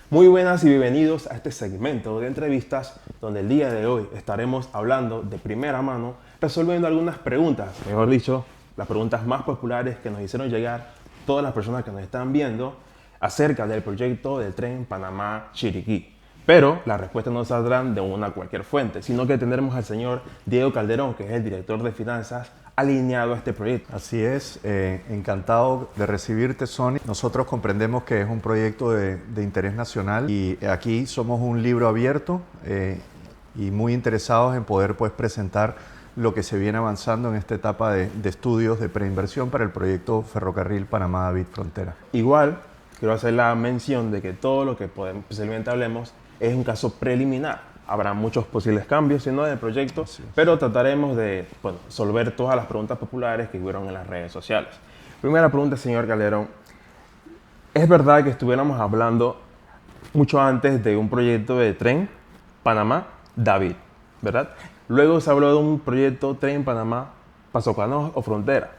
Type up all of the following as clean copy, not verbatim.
Muy buenas y bienvenidos a este segmento de entrevistas donde el día de hoy estaremos hablando de primera mano, resolviendo algunas preguntas, mejor dicho, las preguntas más populares que nos hicieron llegar todas las personas que nos están viendo acerca del proyecto del tren Panamá-Chiriquí. Pero las respuestas no saldrán de una cualquier fuente, sino que tendremos al señor Diego Calderón, que es el director de finanzas, alineado a este proyecto. Así es, encantado de recibirte, Sony. Nosotros comprendemos que es un proyecto de interés nacional y aquí somos un libro abierto y muy interesados en poder presentar lo que se viene avanzando en esta etapa de estudios de preinversión para el proyecto Ferrocarril Panamá-David Frontera. Igual, quiero hacer la mención de que todo lo que posiblemente hablemos es un caso preliminar. Habrá muchos posibles cambios, si no, en el proyecto, pero trataremos de resolver todas las preguntas populares que hubieron en las redes sociales. Primera pregunta, señor Calderón. ¿Es verdad que estuviéramos hablando mucho antes de un proyecto de tren Panamá-David, verdad? Luego se habló de un proyecto tren Panamá-Paso Canoas o Frontera,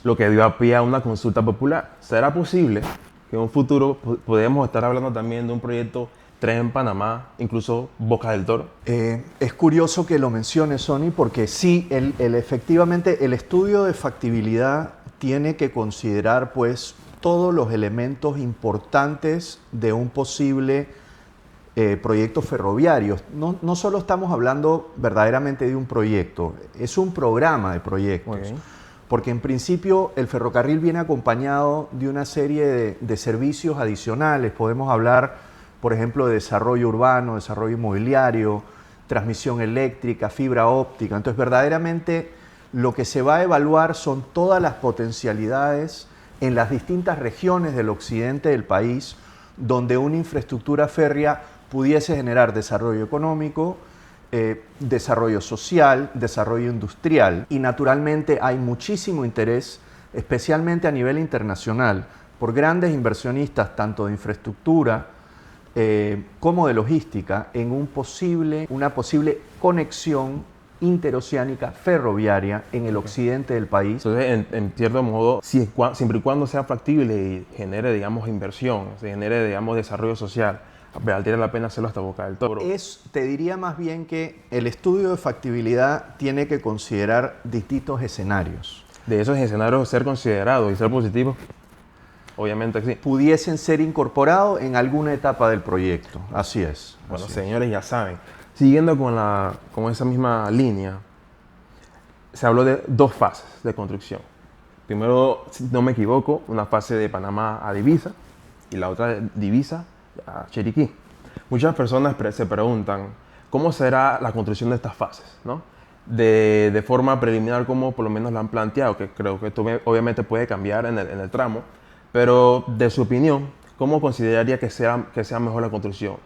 lo que dio a pie a una consulta popular. ¿Será posible que en un futuro podamos estar hablando también de un proyecto tren Panamá, incluso Boca del Toro? Es curioso que lo menciones, Sony, porque sí, efectivamente el estudio de factibilidad tiene que considerar todos los elementos importantes de un posible proyecto ferroviario. No solo estamos hablando verdaderamente de un proyecto, es un programa de proyectos. Okay. Porque en principio el ferrocarril viene acompañado de una serie de servicios adicionales. Podemos hablar, por ejemplo, de desarrollo urbano, desarrollo inmobiliario, transmisión eléctrica, fibra óptica. Entonces, verdaderamente lo que se va a evaluar son todas las potencialidades en las distintas regiones del occidente del país donde una infraestructura férrea pudiese generar desarrollo económico, desarrollo social, desarrollo industrial. Y naturalmente hay muchísimo interés, especialmente a nivel internacional, por grandes inversionistas, tanto de infraestructura, como de logística, en una posible conexión interoceánica ferroviaria en el occidente del país. Entonces, en cierto modo, siempre y cuando sea factible y genere, digamos, inversión, se genere, digamos, desarrollo social, valdría la pena hacerlo hasta Boca del Toro. Te diría más bien que el estudio de factibilidad tiene que considerar distintos escenarios. De esos escenarios ser considerados y ser positivos, obviamente sí. Pudiesen ser incorporados en alguna etapa del proyecto. Así es. Bueno, señores, ya saben. Siguiendo con esa misma línea, se habló de dos fases de construcción. Primero, si no me equivoco, una fase de Panamá a Divisa y la otra de Divisa a Chiriquí. Muchas personas se preguntan cómo será la construcción de estas fases, ¿no? De forma preliminar, como por lo menos la han planteado, que creo que esto obviamente puede cambiar en el tramo, pero de su opinión, ¿cómo consideraría que sea mejor la construcción?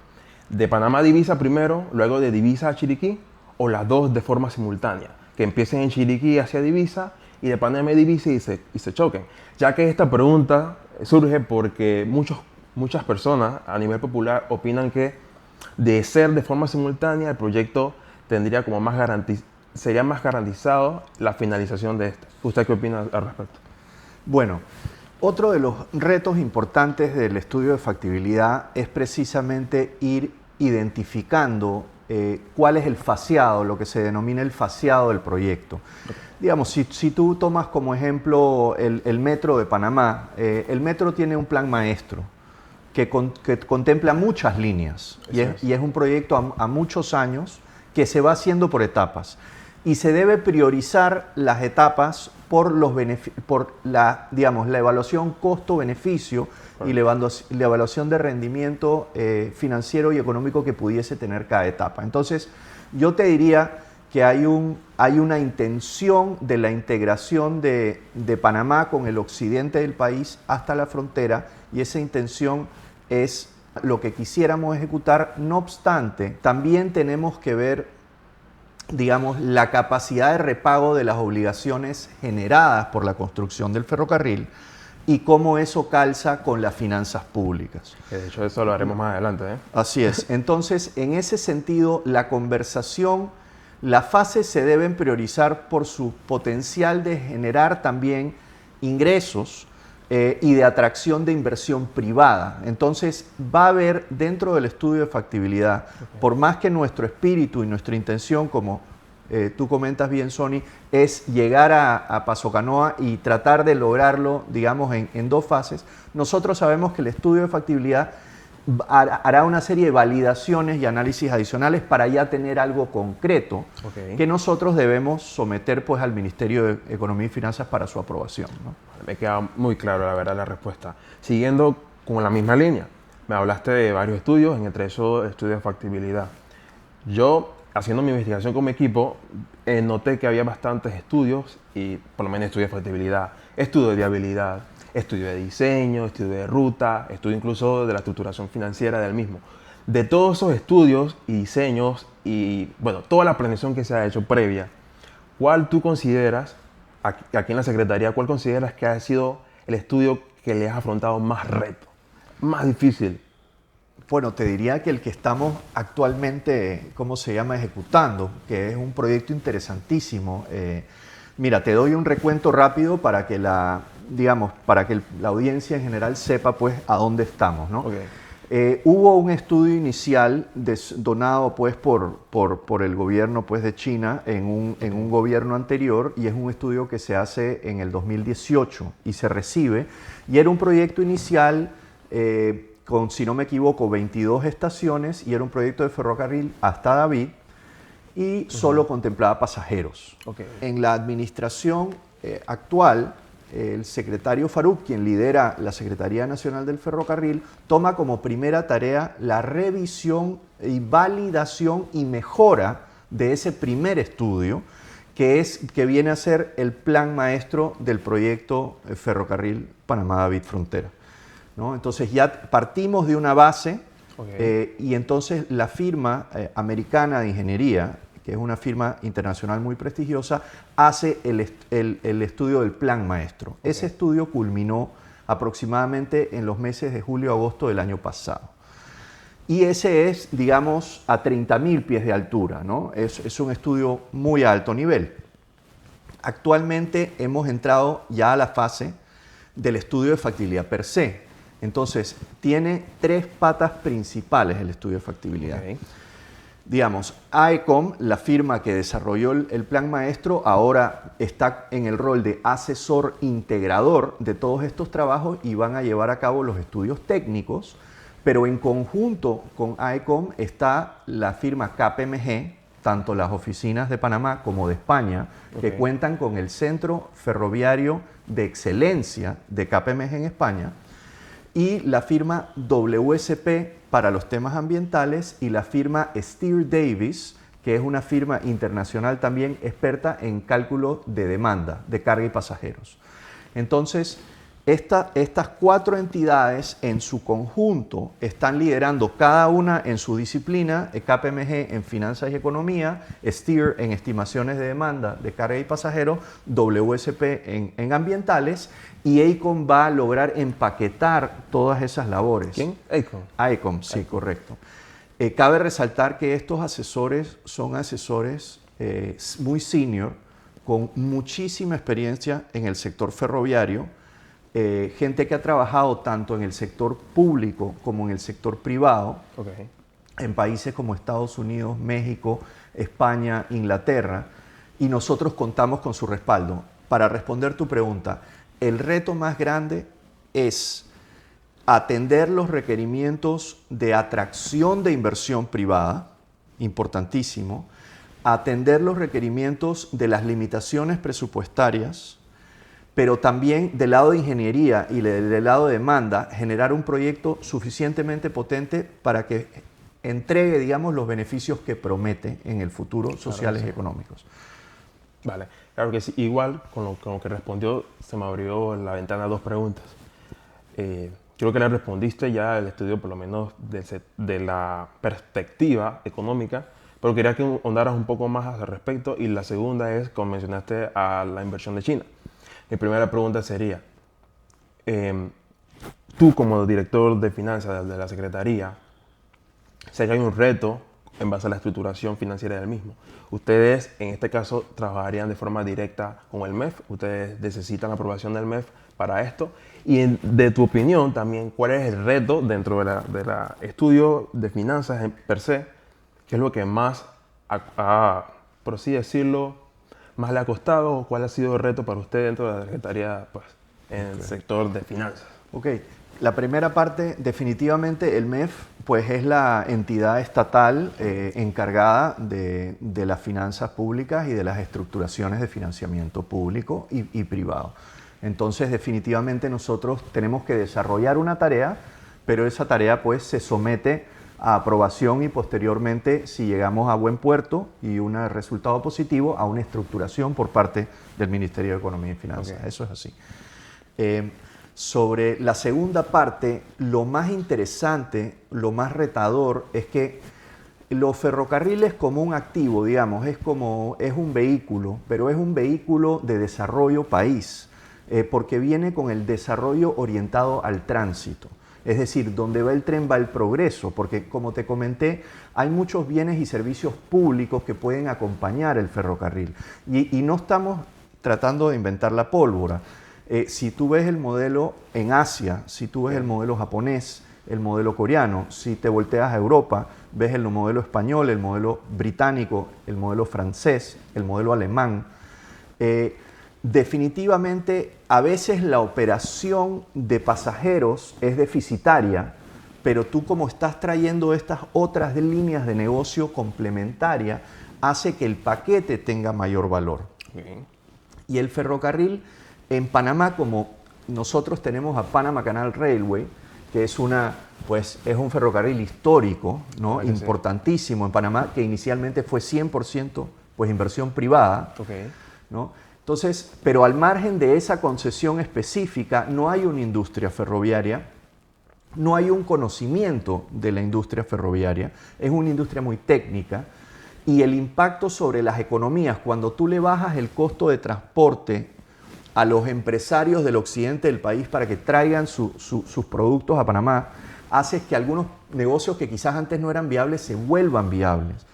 ¿De Panamá a Divisa primero, luego de Divisa a Chiriquí, o las dos de forma simultánea? Que empiecen en Chiriquí hacia Divisa y de Panamá a Divisa y se choquen. Ya que esta pregunta surge porque muchas personas a nivel popular opinan que de ser de forma simultánea el proyecto tendría como sería más garantizado la finalización de este. ¿Usted qué opina al respecto? Bueno, otro de los retos importantes del estudio de factibilidad es precisamente ir identificando cuál es el faciado, lo que se denomina el faciado del proyecto. Digamos, si tú tomas como ejemplo el Metro de Panamá, el Metro tiene un plan maestro que contempla muchas líneas y es un proyecto a muchos años que se va haciendo por etapas. Y se debe priorizar las etapas por la evaluación costo-beneficio y la evaluación de rendimiento financiero y económico que pudiese tener cada etapa. Entonces, yo te diría que hay una intención de la integración de Panamá con el occidente del país hasta la frontera, y esa intención es lo que quisiéramos ejecutar. No obstante, también tenemos que ver, digamos, la capacidad de repago de las obligaciones generadas por la construcción del ferrocarril y cómo eso calza con las finanzas públicas. De hecho, eso lo haremos más adelante, ¿eh? Así es. Entonces, en ese sentido, las fases se deben priorizar por su potencial de generar también ingresos y de atracción de inversión privada. Entonces, va a haber dentro del estudio de factibilidad, por más que nuestro espíritu y nuestra intención, como tú comentas bien, Sonny, es llegar a Paso Canoa y tratar de lograrlo, digamos, en dos fases, nosotros sabemos que el estudio de factibilidad hará una serie de validaciones y análisis adicionales para ya tener algo concreto que nosotros debemos someter pues, al Ministerio de Economía y Finanzas para su aprobación, ¿no? Me queda muy claro, la verdad, la respuesta. Siguiendo con la misma línea, me hablaste de varios estudios, entre esos estudios de factibilidad. Yo, haciendo mi investigación con mi equipo, noté que había bastantes estudios, y por lo menos estudios de factibilidad, estudio de viabilidad, estudio de diseño, estudio de ruta, estudio incluso de la estructuración financiera del mismo. De todos esos estudios y diseños y, bueno, toda la planeación que se ha hecho previa, ¿cuál tú consideras, aquí en la Secretaría, cuál consideras que ha sido el estudio que le has afrontado más reto, más difícil? Bueno, te diría que el que estamos actualmente, ¿cómo se llama?, ejecutando, que es un proyecto interesantísimo. Mira, te doy un recuento rápido para que la audiencia en general sepa pues a dónde estamos, ¿no? Hubo un estudio inicial donado pues por el gobierno pues de China en un gobierno anterior, y es un estudio que se hace en el 2018 y se recibe, y era un proyecto inicial con, si no me equivoco, 22 estaciones, y era un proyecto de ferrocarril hasta David, y solo contemplaba pasajeros. En la administración actual, el secretario Farouk, quien lidera la Secretaría Nacional del Ferrocarril, toma como primera tarea la revisión y validación y mejora de ese primer estudio, que viene a ser el plan maestro del proyecto Ferrocarril Panamá-David Frontera, ¿no? Entonces ya partimos de una base, y entonces la firma americana de ingeniería, que es una firma internacional muy prestigiosa, hace el estudio del plan maestro. Ese estudio culminó aproximadamente en los meses de julio-agosto del año pasado. Y ese es, digamos, a 30.000 pies de altura, ¿no? Es un estudio muy alto nivel. Actualmente hemos entrado ya a la fase del estudio de factibilidad per se. Entonces, tiene tres patas principales el estudio de factibilidad. Digamos, AECOM, la firma que desarrolló el plan maestro, ahora está en el rol de asesor integrador de todos estos trabajos y van a llevar a cabo los estudios técnicos, pero en conjunto con AECOM está la firma KPMG, tanto las oficinas de Panamá como de España, que cuentan con el Centro Ferroviario de Excelencia de KPMG en España, y la firma WSP para los temas ambientales, y la firma Steer Davis, que es una firma internacional también experta en cálculo de demanda de carga y pasajeros. Entonces, estas cuatro entidades en su conjunto están liderando cada una en su disciplina: KPMG en finanzas y economía, Steer en estimaciones de demanda de carga y pasajeros, WSP en ambientales, y AECOM va a lograr empaquetar todas esas labores. ¿Quién? AECOM. AECOM, sí, correcto. Cabe resaltar que estos asesores son asesores muy senior, con muchísima experiencia en el sector ferroviario, gente que ha trabajado tanto en el sector público como en el sector privado, en países como Estados Unidos, México, España, Inglaterra, y nosotros contamos con su respaldo. Para responder tu pregunta, el reto más grande es atender los requerimientos de atracción de inversión privada, importantísimo, atender los requerimientos de las limitaciones presupuestarias, pero también del lado de ingeniería y del lado de demanda, generar un proyecto suficientemente potente para que entregue, digamos, los beneficios que promete en el futuro, sociales y económicos. Vale, claro que sí. Igual, con lo que respondió, se me abrió la ventana a dos preguntas. Creo que le respondiste ya el estudio, por lo menos de la perspectiva económica, pero quería que ahondaras un poco más al respecto. Y la segunda es, como mencionaste, a la inversión de China. Mi primera pregunta sería, tú como director de finanzas de la Secretaría, sé que hay un reto en base a la estructuración financiera del mismo. Ustedes, en este caso, trabajarían de forma directa con el MEF. Ustedes necesitan la aprobación del MEF para esto? Y de tu opinión también, ¿cuál es el reto dentro de la estudio de finanzas per se? ¿Qué es lo que más, por así decirlo, más le ha costado? ¿O cuál ha sido el reto para usted dentro de la Secretaría pues, en el sector de finanzas? Ok, la primera parte, definitivamente el MEF pues es la entidad estatal encargada de las finanzas públicas y de las estructuraciones de financiamiento público y privado. Entonces, definitivamente nosotros tenemos que desarrollar una tarea, pero esa tarea pues se somete a aprobación y posteriormente, si llegamos a buen puerto y un resultado positivo, a una estructuración por parte del Ministerio de Economía y Finanzas. Okay. Eso es así. Sobre la segunda parte, lo más interesante, lo más retador es que los ferrocarriles como un activo, digamos, es un vehículo, pero es un vehículo de desarrollo país. Porque viene con el desarrollo orientado al tránsito. Es decir, donde va el tren va el progreso, porque como te comenté, hay muchos bienes y servicios públicos que pueden acompañar el ferrocarril. Y no estamos tratando de inventar la pólvora. Si tú ves el modelo en Asia, si tú ves el modelo japonés, el modelo coreano, si te volteas a Europa, ves el modelo español, el modelo británico, el modelo francés, el modelo alemán, definitivamente, a veces la operación de pasajeros es deficitaria, pero tú como estás trayendo estas otras líneas de negocio complementaria, hace que el paquete tenga mayor valor. Okay. Y el ferrocarril en Panamá, como nosotros tenemos a Panama Canal Railway, que es un ferrocarril histórico, ¿no? Sí, importantísimo en Panamá, que inicialmente fue 100% pues, inversión privada, okay. ¿No? Entonces, pero al margen de esa concesión específica, no hay una industria ferroviaria, no hay un conocimiento de la industria ferroviaria, es una industria muy técnica y el impacto sobre las economías, cuando tú le bajas el costo de transporte a los empresarios del occidente del país para que traigan sus productos a Panamá, hace que algunos negocios que quizás antes no eran viables se vuelvan viables.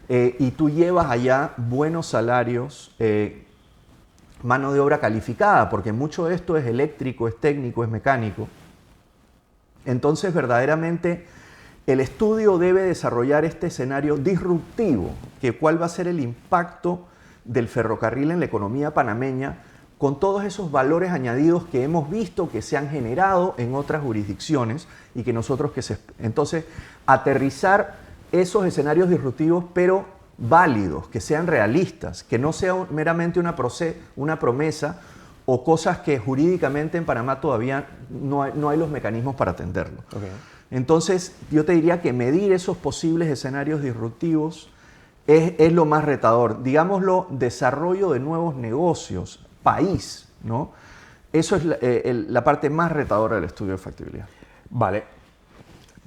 Y tú llevas allá buenos salarios, mano de obra calificada, porque mucho de esto es eléctrico, es técnico, es mecánico. Entonces, verdaderamente, el estudio debe desarrollar este escenario disruptivo, que cuál va a ser el impacto del ferrocarril en la economía panameña, con todos esos valores añadidos que hemos visto que se han generado en otras jurisdicciones y que nosotros Entonces, aterrizar esos escenarios disruptivos, pero válidos, que sean realistas, que no sea meramente una promesa o cosas que jurídicamente en Panamá todavía no hay los mecanismos para atenderlo. Okay. Entonces, yo te diría que medir esos posibles escenarios disruptivos es lo más retador. Digámoslo, desarrollo de nuevos negocios, país, ¿no? Eso es la parte más retadora del estudio de factibilidad. Vale.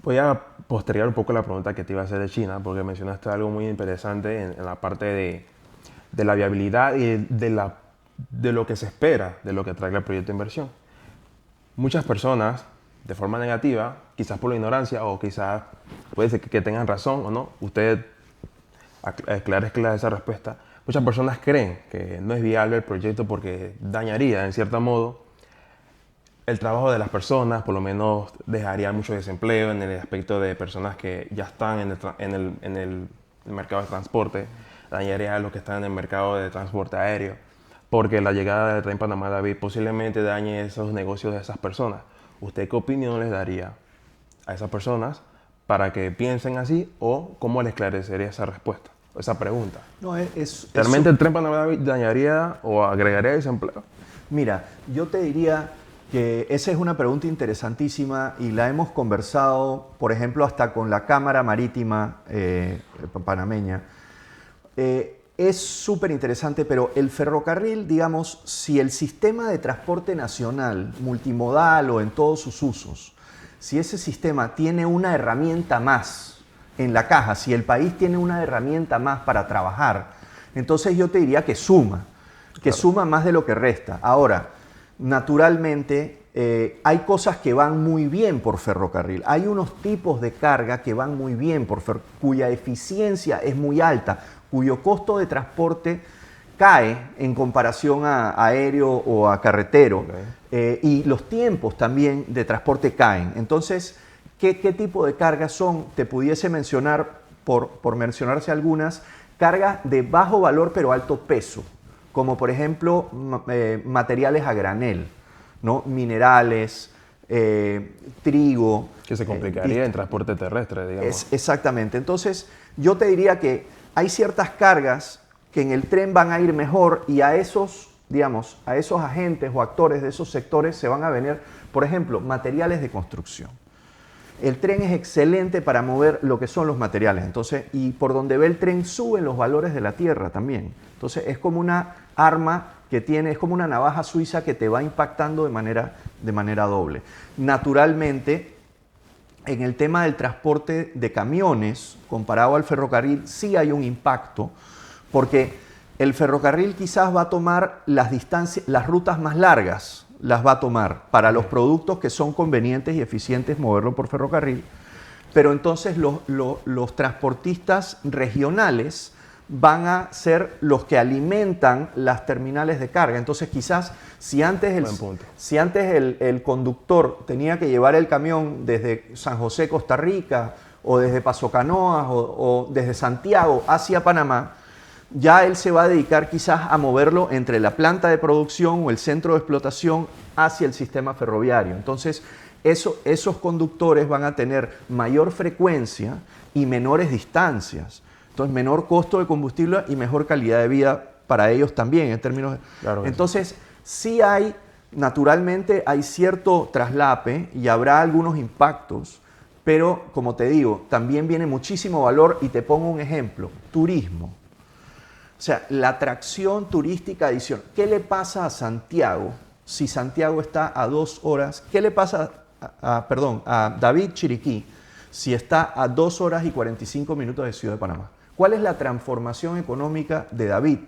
Voy a postergar un poco la pregunta que te iba a hacer de China, porque mencionaste algo muy interesante en la parte de la viabilidad y de lo que se espera de lo que traiga el proyecto de inversión. Muchas personas, de forma negativa, quizás por la ignorancia o quizás puede ser que tengan razón o no, usted esclarezca esa respuesta. Muchas personas creen que no es viable el proyecto porque dañaría, en cierto modo, el trabajo de las personas, por lo menos dejaría mucho desempleo en el aspecto de personas que ya están en el mercado de transporte, dañaría a los que están en el mercado de transporte aéreo, porque la llegada del tren Panamá-David posiblemente dañe esos negocios de esas personas. ¿Usted qué opinión les daría a esas personas para que piensen así o cómo les esclarecería esa respuesta, esa pregunta? No, ¿Realmente el tren Panamá-David dañaría o agregaría desempleo? Mira, yo te diría que esa es una pregunta interesantísima y la hemos conversado, por ejemplo, hasta con la Cámara Marítima panameña. Es súper interesante, pero el ferrocarril, digamos, si el sistema de transporte nacional, multimodal o en todos sus usos, si ese sistema tiene una herramienta más en la caja, si el país tiene una herramienta más para trabajar, entonces yo te diría que suma más de lo que resta. Ahora, naturalmente, hay cosas que van muy bien por ferrocarril. Hay unos tipos de carga que van muy bien por ferrocarril, cuya eficiencia es muy alta, cuyo costo de transporte cae en comparación a aéreo o a carretero. Ok. Y los tiempos también de transporte caen. Entonces, ¿qué tipo de cargas son? Te pudiese mencionar, por mencionarse algunas, cargas de bajo valor pero alto peso, como por ejemplo materiales a granel, ¿no? Minerales, trigo. Que se complicaría en transporte terrestre, digamos. Exactamente. Entonces, yo te diría que hay ciertas cargas que en el tren van a ir mejor y a esos, digamos, a esos agentes o actores de esos sectores se van a venir, por ejemplo, materiales de construcción. El tren es excelente para mover lo que son los materiales. Entonces, y por donde ve el tren suben los valores de la tierra también. Entonces, es como una arma que tiene, es como una navaja suiza que te va impactando de manera doble. Naturalmente, en el tema del transporte de camiones, comparado al ferrocarril, sí hay un impacto, porque el ferrocarril quizás va a tomar las distancias, las rutas más largas, las va a tomar para los productos que son convenientes y eficientes moverlo por ferrocarril, pero entonces los transportistas regionales van a ser los que alimentan las terminales de carga. Entonces quizás si antes el conductor tenía que llevar el camión desde San José, Costa Rica, o desde Paso Canoas, o desde Santiago hacia Panamá, ya él se va a dedicar quizás a moverlo entre la planta de producción o el centro de explotación hacia el sistema ferroviario. Entonces, esos conductores van a tener mayor frecuencia y menores distancias. Entonces, menor costo de combustible y mejor calidad de vida para ellos también, en términos de... Claro. Entonces, sí hay, naturalmente, hay cierto traslape y habrá algunos impactos, pero, como te digo, también viene muchísimo valor y te pongo un ejemplo, turismo. O sea, la atracción turística adicional. ¿Qué le pasa a Santiago si Santiago está a 2 horas? ¿Qué le pasa a David Chiriquí si está a 2 horas y 45 minutos de Ciudad de Panamá? ¿Cuál es la transformación económica de David?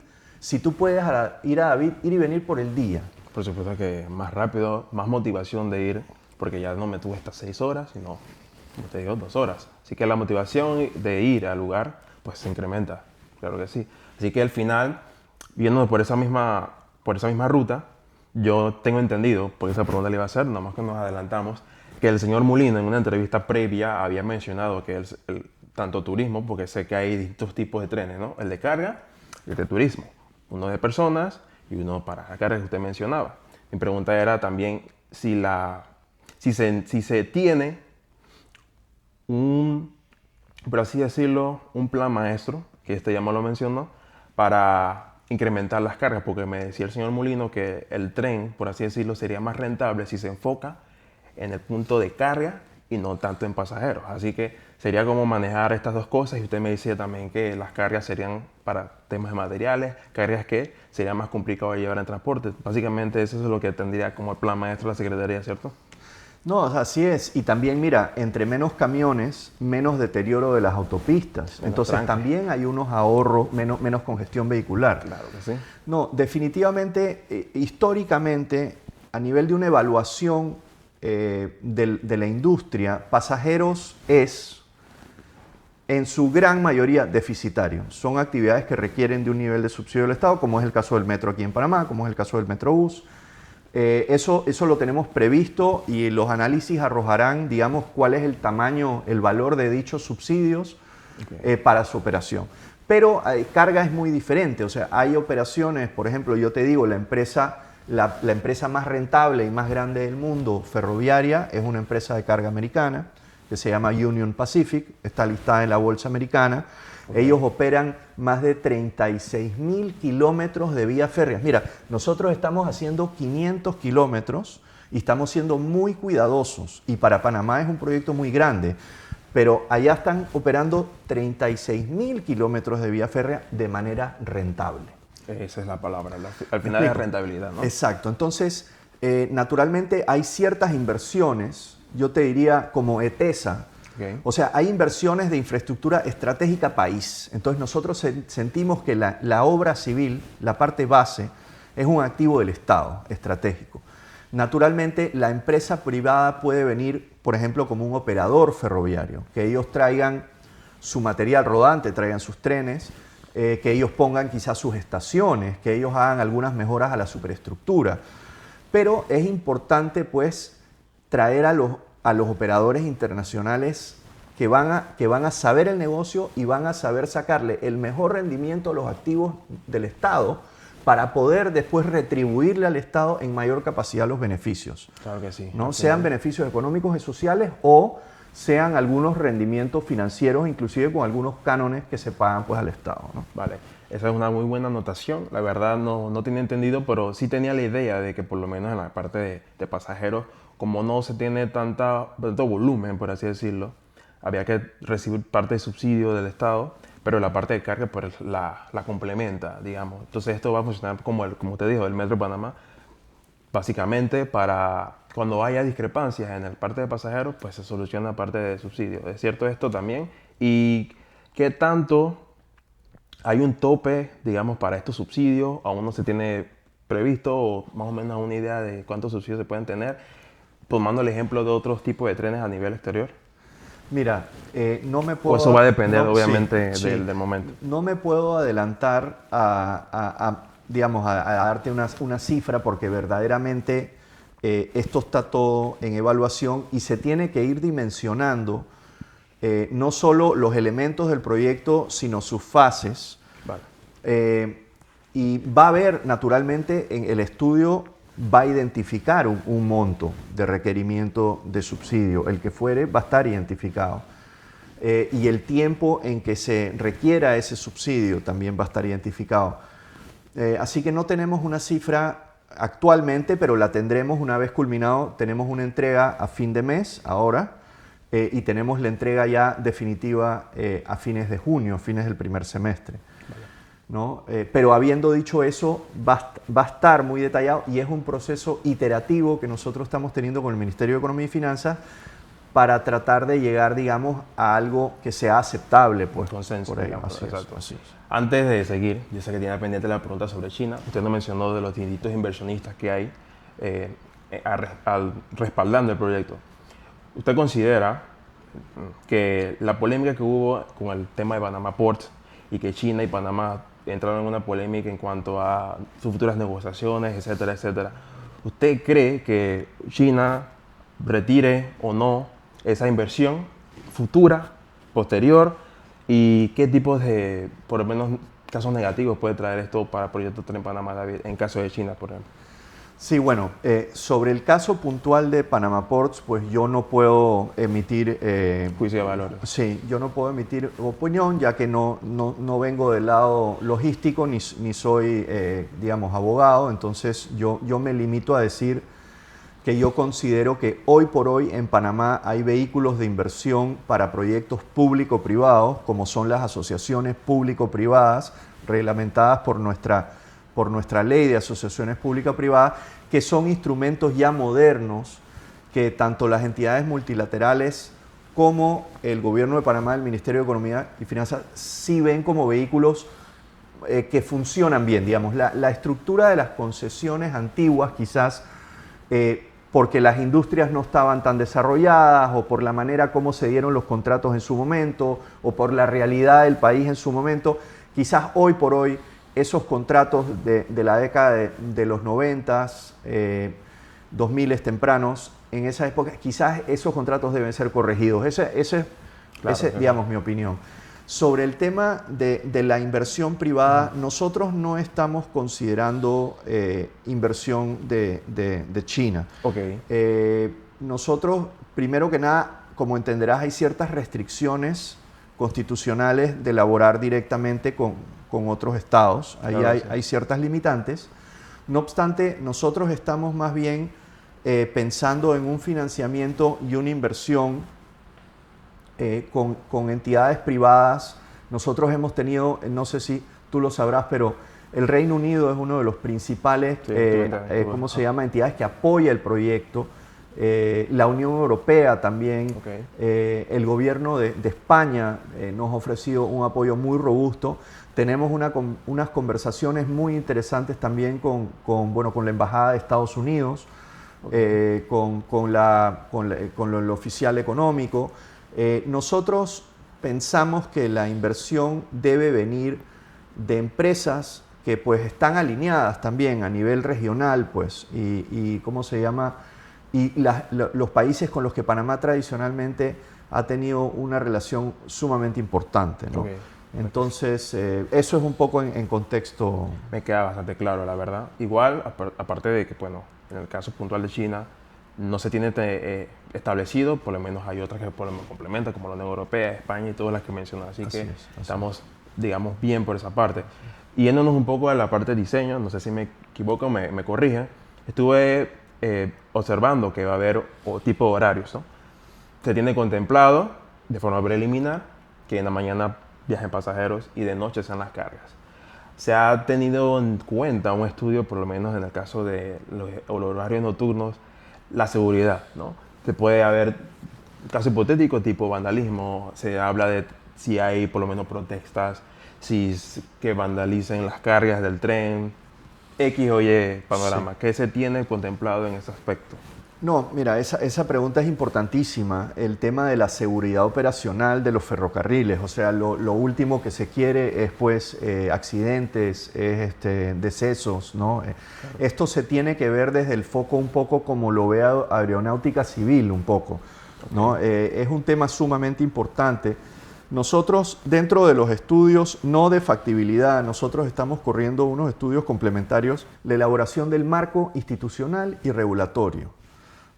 Si tú puedes ir a David, ir y venir por el día. Por supuesto que más rápido, más motivación de ir, porque ya no me tuve estas 6 horas, sino, como te digo, 2 horas. Así que la motivación de ir al lugar, pues se incrementa, claro que sí. Así que al final, viendo por esa misma ruta, yo tengo entendido, porque esa pregunta le iba a hacer, nomás que nos adelantamos, que el señor Molino en una entrevista previa había mencionado que tanto turismo, porque sé que hay distintos tipos de trenes, ¿no? El de carga y el de turismo. Uno de personas y uno para la carga que usted mencionaba. Mi pregunta era también si se tiene por así decirlo, un plan maestro, que este ya me lo mencionó, para incrementar las cargas, porque me decía el señor Molino que el tren, por así decirlo, sería más rentable si se enfoca en el punto de carga y no tanto en pasajeros. Así que sería como manejar estas dos cosas, y usted me decía también que las cargas serían para temas de materiales, cargas que sería más complicado de llevar en transporte. Básicamente eso es lo que tendría como el plan maestro de la Secretaría, ¿cierto? No, así es. Y también, mira, entre menos camiones, menos deterioro de las autopistas. Entonces también hay unos ahorros, menos congestión vehicular. Claro que sí. No, definitivamente, históricamente, a nivel de una evaluación de la industria, pasajeros es, en su gran mayoría, deficitario. Son actividades que requieren de un nivel de subsidio del Estado, como es el caso del metro aquí en Panamá, como es el caso del Metrobús. Eso lo tenemos previsto y los análisis arrojarán, digamos, cuál es el tamaño, el valor de dichos subsidios para su operación. Pero carga es muy diferente, o sea, hay operaciones, por ejemplo, yo te digo, la empresa más rentable y más grande del mundo, ferroviaria, es una empresa de carga americana que se llama Union Pacific, está listada en la bolsa americana. Ellos operan más de 36.000 kilómetros de vía férrea. Mira, nosotros estamos haciendo 500 kilómetros y estamos siendo muy cuidadosos. Y para Panamá es un proyecto muy grande. Pero allá están operando 36.000 kilómetros de vía férrea de manera rentable. Esa es la palabra. Al final es rentabilidad, ¿no? Exacto. Entonces, naturalmente hay ciertas inversiones, yo te diría como ETESA. Okay. O sea, hay inversiones de infraestructura estratégica país. Entonces nosotros sentimos que la obra civil, la parte base, es un activo del Estado estratégico. Naturalmente, la empresa privada puede venir, por ejemplo, como un operador ferroviario, que ellos traigan su material rodante, traigan sus trenes, que ellos pongan quizás sus estaciones, que ellos hagan algunas mejoras a la superestructura. Pero es importante pues traer a los operadores internacionales que van a saber el negocio y van a saber sacarle el mejor rendimiento a los activos del Estado para poder después retribuirle al Estado en mayor capacidad los beneficios. Claro que sí. ¿No? Sean beneficios económicos y sociales o sean algunos rendimientos financieros, inclusive con algunos cánones que se pagan pues al Estado, ¿no? Vale, esa es una muy buena anotación. La verdad no tenía entendido, pero sí tenía la idea de que por lo menos en la parte de pasajeros, como no se tiene tanto volumen, por así decirlo, había que recibir parte de subsidio del Estado, pero la parte de carga pues la complementa, digamos. Entonces esto va a funcionar como te dijo, el Metro de Panamá, básicamente para cuando haya discrepancias en el parte de pasajeros, pues se soluciona parte de subsidio. ¿Es cierto esto también? ¿Y qué tanto hay un tope, digamos, para estos subsidios? ¿Aún no se tiene previsto o más o menos una idea de cuántos subsidios se pueden tener? Tomando el ejemplo de otros tipos de trenes a nivel exterior. Mira, no me puedo... O eso va a depender, obviamente, sí. del momento. No me puedo adelantar digamos, a darte una cifra porque verdaderamente esto está todo en evaluación y se tiene que ir dimensionando no solo los elementos del proyecto, sino sus fases. Vale. Y va a haber, naturalmente, en el estudio va a identificar un monto de requerimiento de subsidio. El que fuere va a estar identificado. Y el tiempo en que se requiera ese subsidio también va a estar identificado. Así que no tenemos una cifra actualmente, pero la tendremos una vez culminado. Tenemos una entrega a fin de mes, ahora, y tenemos la entrega ya definitiva a fines de junio, a fines del primer semestre. ¿No? Pero habiendo dicho eso, va a estar muy detallado y es un proceso iterativo que nosotros estamos teniendo con el Ministerio de Economía y Finanzas para tratar de llegar, digamos, a algo que sea aceptable. Pues, consenso, por digamos. exacto. Antes de seguir, yo sé que tiene pendiente la pregunta sobre China. Usted nos mencionó de los distintos inversionistas que hay respaldando el proyecto. ¿Usted considera que la polémica que hubo con el tema de Panama Ports y que China y Panamá entraron en una polémica en cuanto a sus futuras negociaciones, etcétera, etcétera, ¿usted cree que China retire o no esa inversión futura, posterior? ¿Y qué tipos de, por lo menos, casos negativos puede traer esto para el proyecto Tren Panamá, David, en caso de China, por ejemplo? Sí, bueno, sobre el caso puntual de Panama Ports, pues yo no puedo emitir... juicio de valor. Sí, yo no puedo emitir opinión, ya que no vengo del lado logístico, ni soy, digamos, abogado. Entonces yo me limito a decir que yo considero que hoy por hoy en Panamá hay vehículos de inversión para proyectos público-privados, como son las asociaciones público-privadas, reglamentadas por nuestra ley de asociaciones público-privadas, que son instrumentos ya modernos que tanto las entidades multilaterales como el Gobierno de Panamá, el Ministerio de Economía y Finanzas, sí ven como vehículos que funcionan bien. Digamos, la estructura de las concesiones antiguas, quizás porque las industrias no estaban tan desarrolladas o por la manera como se dieron los contratos en su momento o por la realidad del país en su momento, quizás hoy por hoy esos contratos de la década de los 90s, 2000 tempranos, en esa época, quizás esos contratos deben ser corregidos. Esa es, digamos, mi opinión. Sobre el tema de la inversión privada, nosotros no estamos considerando inversión de China. Okay. Nosotros, primero que nada, como entenderás, hay ciertas restricciones constitucionales de laborar directamente con otros estados. Ahí claro, hay ciertas limitantes. No obstante, nosotros estamos más bien pensando en un financiamiento y una inversión con entidades privadas. Nosotros hemos tenido, no sé si tú lo sabrás, pero el Reino Unido es uno de los principales, ¿cómo se llama?, entidades que apoya el proyecto. La Unión Europea también, okay. El gobierno de España nos ha ofrecido un apoyo muy robusto. Tenemos unas conversaciones muy interesantes también con la Embajada de Estados Unidos, okay. con el oficial económico. Nosotros pensamos que la inversión debe venir de empresas que pues están alineadas también a nivel regional, pues, y ¿cómo se llama? Y los países con los que Panamá tradicionalmente ha tenido una relación sumamente importante, ¿no? Okay. Entonces, eso es un poco en contexto. Me queda bastante claro, la verdad. Igual, aparte de que, bueno, en el caso puntual de China, no se tiene establecido, por lo menos hay otras que por lo menos complementan, como la Unión Europea, España y todas las que mencioné. Así que estamos, digamos, bien por esa parte. Y yéndonos un poco a la parte de diseño, no sé si me equivoco o me corrigen, estuve observando que va a haber tipo de horarios, ¿no? Se tiene contemplado de forma preliminar que en la mañana viajen pasajeros y de noche sean las cargas. Se ha tenido en cuenta un estudio, por lo menos en el caso de los horarios nocturnos, la seguridad, ¿no? Se puede haber caso hipotético tipo vandalismo, se habla de si hay por lo menos protestas, que vandalicen las cargas del tren, X o Y panorama. Sí. ¿Qué se tiene contemplado en ese aspecto? No, mira, esa pregunta es importantísima, el tema de la seguridad operacional de los ferrocarriles, o sea, lo último que se quiere es pues accidentes, decesos, ¿no? Claro. Esto se tiene que ver desde el foco un poco como lo ve Aeronáutica Civil un poco, ¿no? Es un tema sumamente importante. Nosotros, dentro de los estudios no de factibilidad, nosotros estamos corriendo unos estudios complementarios, la elaboración del marco institucional y regulatorio.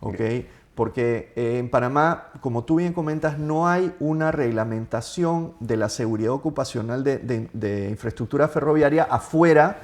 ¿Okay? Porque en Panamá, como tú bien comentas, no hay una reglamentación de la seguridad ocupacional de infraestructura ferroviaria afuera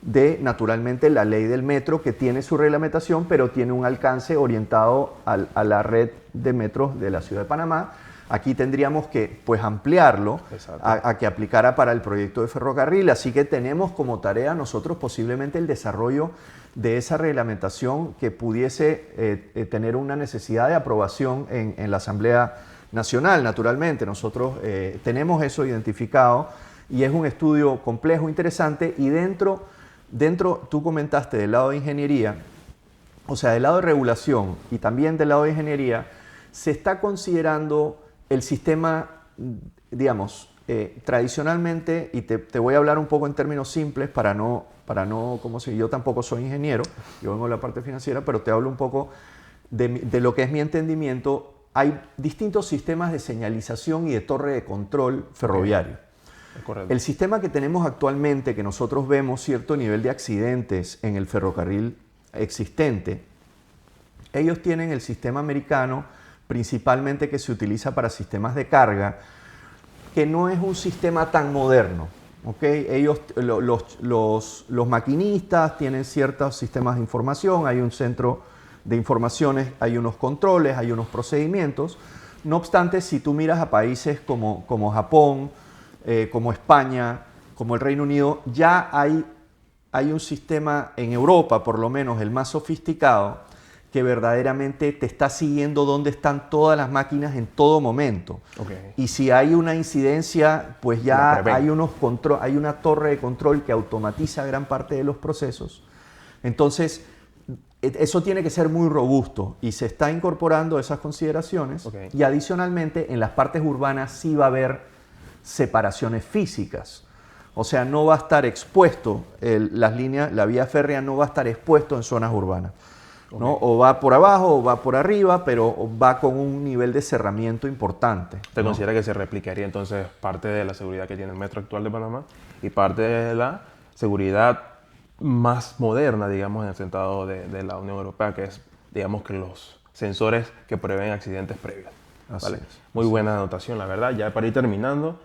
de, naturalmente, la ley del metro, que tiene su reglamentación, pero tiene un alcance orientado a la red de metros de la ciudad de Panamá. Aquí tendríamos que pues, ampliarlo a que aplicara para el proyecto de ferrocarril. Así que tenemos como tarea nosotros posiblemente el desarrollo de esa reglamentación que pudiese tener una necesidad de aprobación en la Asamblea Nacional, naturalmente. Nosotros tenemos eso identificado y es un estudio complejo, interesante, y dentro tú comentaste del lado de ingeniería, o sea, del lado de regulación y también del lado de ingeniería, se está considerando el sistema, digamos, tradicionalmente, y te voy a hablar un poco en términos simples para no, como si yo tampoco soy ingeniero, yo vengo de la parte financiera, pero te hablo un poco de lo que es mi entendimiento. Hay distintos sistemas de señalización y de torre de control ferroviario. Correcto. El sistema que tenemos actualmente, que nosotros vemos cierto nivel de accidentes en el ferrocarril existente, ellos tienen el sistema americano, principalmente que se utiliza para sistemas de carga, que no es un sistema tan moderno. ¿Okay? Ellos, los maquinistas tienen ciertos sistemas de información, hay un centro de informaciones, hay unos controles, hay unos procedimientos. No obstante, si tú miras a países como Japón, como España, como el Reino Unido, ya hay un sistema en Europa, por lo menos el más sofisticado, que verdaderamente te está siguiendo dónde están todas las máquinas en todo momento. Okay. Y si hay una incidencia, pues ya hay una torre de control que automatiza gran parte de los procesos. Entonces, eso tiene que ser muy robusto y se está incorporando esas consideraciones. Okay. Y adicionalmente, en las partes urbanas sí va a haber separaciones físicas. O sea, no va a estar expuesto, la vía férrea no va a estar expuesto en zonas urbanas. ¿No? O va por abajo o va por arriba, pero va con un nivel de cerramiento importante. ¿Usted considera que se replicaría entonces parte de la seguridad que tiene el metro actual de Panamá y parte de la seguridad más moderna, digamos, en el sentido de la Unión Europea, que es, digamos, que los sensores que prevén accidentes previos? ¿Vale? Muy buena anotación, la verdad. Ya para ir terminando,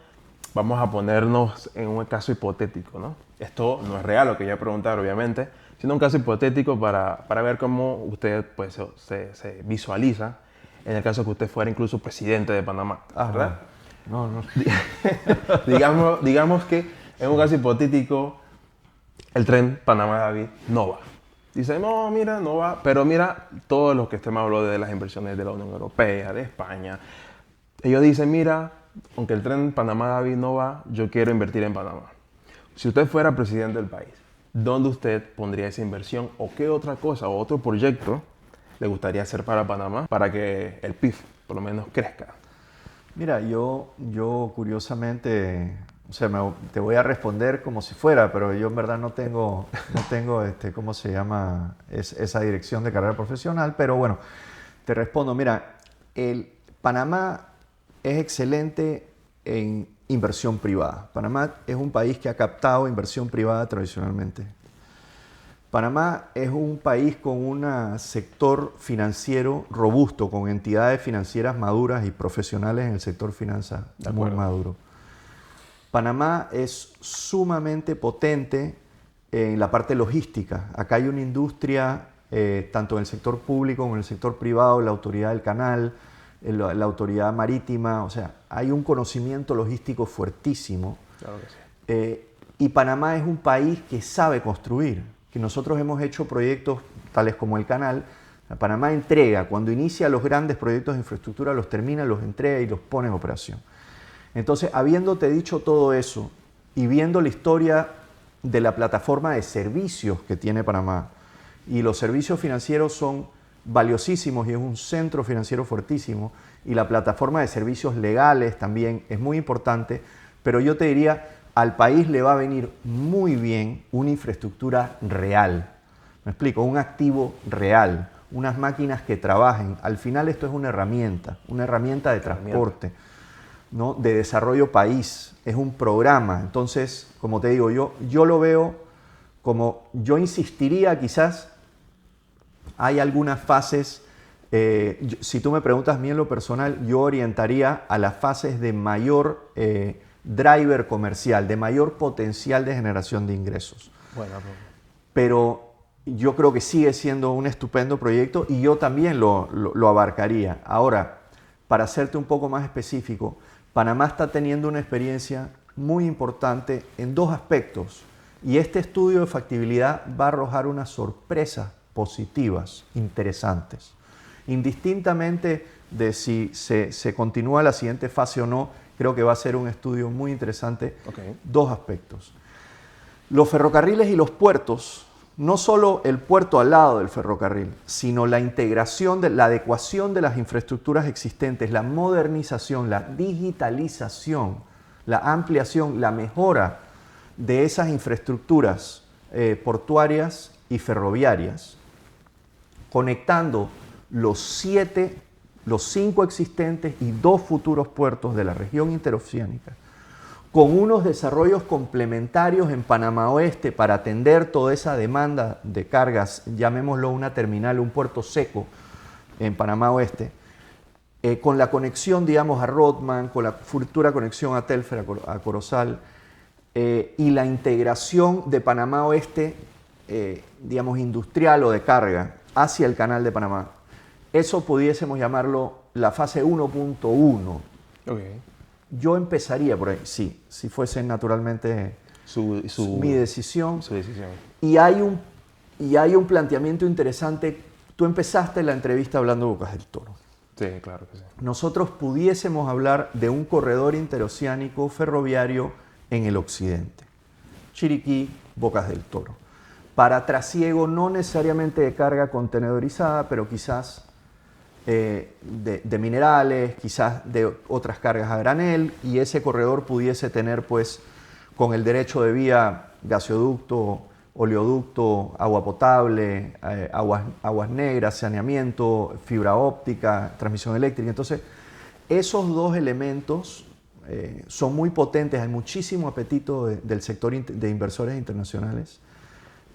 vamos a ponernos en un caso hipotético, ¿no? Esto no es real, lo que voy a preguntar, obviamente, sino un caso hipotético para ver cómo usted pues, se visualiza en el caso que usted fuera incluso presidente de Panamá, ¿verdad? No. digamos que en un caso hipotético el tren Panamá-David no va. Dice, no, mira, no va. Pero mira, todos los que usted me habló de las inversiones de la Unión Europea, de España, ellos dicen, mira, aunque el tren Panamá-David no va, yo quiero invertir en Panamá. Si usted fuera presidente del país, ¿dónde usted pondría esa inversión o qué otra cosa o otro proyecto le gustaría hacer para Panamá para que el PIB por lo menos crezca? Mira, yo curiosamente O sea, te voy a responder como si fuera, pero yo en verdad no tengo ¿cómo se llama? Esa dirección de carrera profesional, pero bueno, te respondo. Mira, Panamá es excelente en inversión privada. Panamá es un país que ha captado inversión privada tradicionalmente. Panamá es un país con un sector financiero robusto, con entidades financieras maduras y profesionales en el sector finanzas muy maduro. Panamá es sumamente potente en la parte logística. Acá hay una industria, tanto en el sector público como en el sector privado, la autoridad del canal, la autoridad marítima, o sea, hay un conocimiento logístico fuertísimo. Claro que sí. Y Panamá es un país que sabe construir, que nosotros hemos hecho proyectos tales como el canal. Panamá entrega, cuando inicia los grandes proyectos de infraestructura, los termina, los entrega y los pone en operación. Entonces, habiéndote dicho todo eso y viendo la historia de la plataforma de servicios que tiene Panamá, y los servicios financieros son valiosísimos y es un centro financiero fuertísimo, y la plataforma de servicios legales también es muy importante, pero yo te diría, al país le va a venir muy bien una infraestructura real. Me explico, un activo real, unas máquinas que trabajen. Al final esto es una herramienta de transporte, ¿no? De desarrollo país, es un programa. Entonces, como te digo, yo lo veo como, yo insistiría quizás, hay algunas fases, si tú me preguntas a mí en lo personal, yo orientaría a las fases de mayor driver comercial, de mayor potencial de generación de ingresos. Bueno, pero yo creo que sigue siendo un estupendo proyecto y yo también lo abarcaría. Ahora, para hacerte un poco más específico, Panamá está teniendo una experiencia muy importante en dos aspectos y este estudio de factibilidad va a arrojar unas sorpresas positivas, interesantes. Indistintamente de si se continúa la siguiente fase o no, creo que va a ser un estudio muy interesante. Okay. Dos aspectos. Los ferrocarriles y los puertos, no solo el puerto al lado del ferrocarril, sino la integración, la adecuación de las infraestructuras existentes, la modernización, la digitalización, la ampliación, la mejora de esas infraestructuras portuarias y ferroviarias, conectando los 5 existentes y 2 futuros puertos de la región interoceánica, con unos desarrollos complementarios en Panamá Oeste para atender toda esa demanda de cargas, llamémoslo una terminal, un puerto seco en Panamá Oeste, con la conexión, digamos, a Rodman, con la futura conexión a Telfer, a Corozal, y la integración de Panamá Oeste, digamos, industrial o de carga hacia el canal de Panamá. Eso pudiésemos llamarlo la fase 1.1. Okay. Yo empezaría por ahí, sí, si fuese naturalmente mi decisión. Su decisión. Y hay un planteamiento interesante. Tú empezaste la entrevista hablando de Bocas del Toro. Sí, claro que sí. Nosotros pudiésemos hablar de un corredor interoceánico ferroviario en el occidente. Chiriquí, Bocas del Toro. Para trasiego no necesariamente de carga contenedorizada, pero quizás de minerales, quizás de otras cargas a granel, y ese corredor pudiese tener, pues, con el derecho de vía, gasoducto, oleoducto, agua potable, aguas negras, saneamiento, fibra óptica, transmisión eléctrica. Entonces, esos dos elementos son muy potentes, hay muchísimo apetito del sector de inversores internacionales,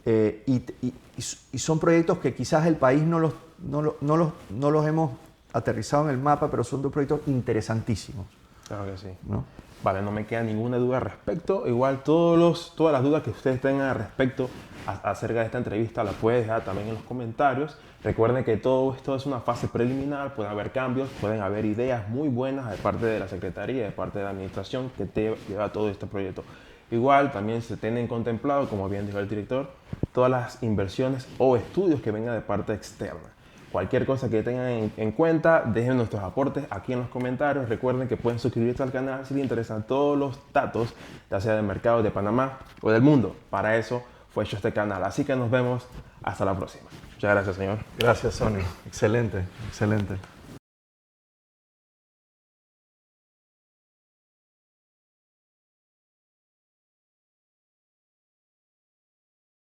y son proyectos que quizás el país no los hemos aterrizado en el mapa, pero son dos proyectos interesantísimos. Claro que sí. ¿No? Vale, no me queda ninguna duda al respecto. Igual todas las dudas que ustedes tengan al respecto acerca de esta entrevista las pueden dejar también en los comentarios. Recuerden que todo esto es una fase preliminar, pueden haber cambios, pueden haber ideas muy buenas de parte de la Secretaría, de parte de la Administración que lleva todo este proyecto. Igual también se tienen contemplado, como bien dijo el director, todas las inversiones o estudios que vengan de parte externa. Cualquier cosa que tengan en cuenta, dejen nuestros aportes aquí en los comentarios. Recuerden que pueden suscribirse al canal si les interesan todos los datos, ya sea del mercado de Panamá o del mundo. Para eso fue hecho este canal. Así que nos vemos hasta la próxima. Muchas gracias, señor. Gracias, Sonny. Excelente, excelente.